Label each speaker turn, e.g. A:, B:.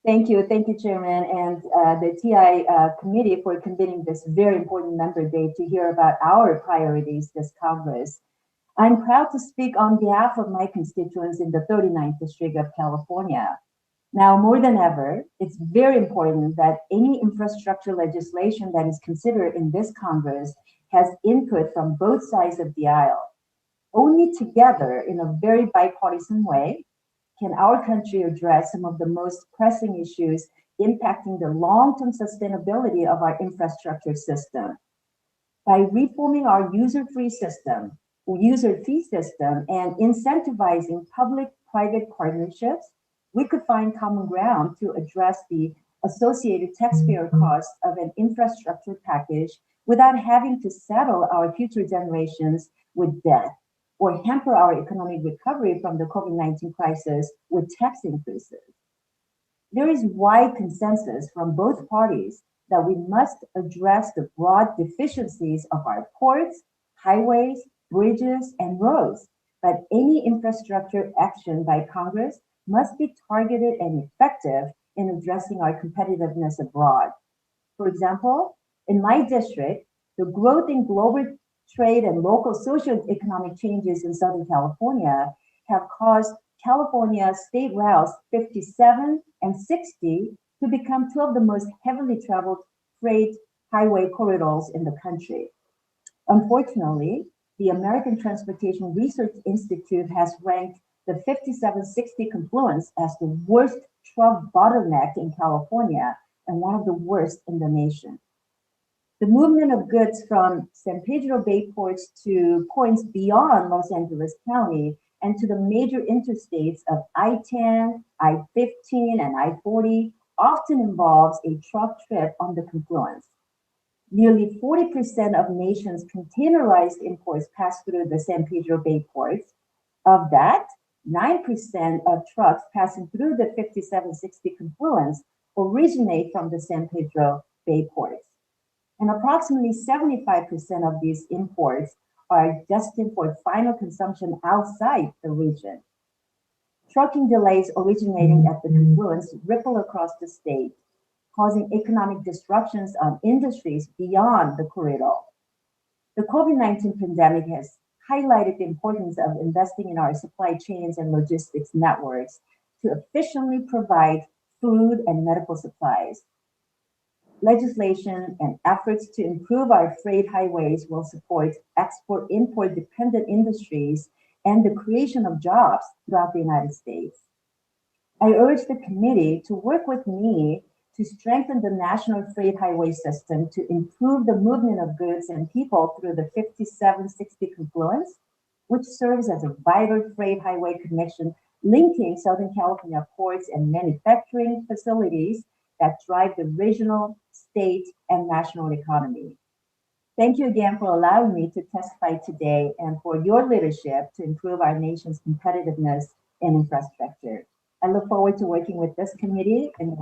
A: Thank you, Chairman, and the TI committee for convening this very important member day to hear about our priorities this Congress. I'm proud to speak on behalf of my constituents in the 39th District of California. Now, more than ever, it's very important that any infrastructure legislation that is considered in this Congress has input from both sides of the aisle. Only together, in a very bipartisan way, can our country address some of the most pressing issues impacting the long-term sustainability of our infrastructure system. By reforming our user fee system, and incentivizing public-private partnerships, we could find common ground to address the associated taxpayer costs of an infrastructure package without having to saddle our future generations with debt or hamper our economic recovery from the COVID-19 crisis with tax increases. There is wide consensus from both parties that we must address the broad deficiencies of our ports, highways, bridges, and roads, but any infrastructure action by Congress must be targeted and effective in addressing our competitiveness abroad. For example, in my district, the growth in global trade and local socio-economic changes in Southern California have caused California state routes 57 and 60 to become two of the most heavily traveled freight highway corridors in the country. Unfortunately, the American Transportation Research Institute has ranked the 5760 confluence as the worst truck bottleneck in California and one of the worst in the nation. The movement of goods from San Pedro Bay ports to points beyond Los Angeles County and to the major interstates of I-10, I-15, and I-40 often involves a truck trip on the confluence. Nearly 40% of nation's containerized imports pass through the San Pedro Bay ports. Of that, 9% of trucks passing through the 5760 confluence originate from the San Pedro Bay ports. And approximately 75% of these imports are destined for final consumption outside the region. Trucking delays originating at the confluence ripple across the state, causing economic disruptions on industries beyond the corridor. The COVID-19 pandemic has highlighted the importance of investing in our supply chains and logistics networks to efficiently provide food and medical supplies. Legislation and efforts to improve our freight highways will support export-import dependent industries and the creation of jobs throughout the United States. I urge the committee to work with me to strengthen the national freight highway system to improve the movement of goods and people through the 5760 confluence, which serves as a vital freight highway connection linking Southern California ports and manufacturing facilities that drive the regional, state, and national economy. Thank you again for allowing me to testify today and for your leadership to improve our nation's competitiveness and infrastructure. I look forward to working with this committee and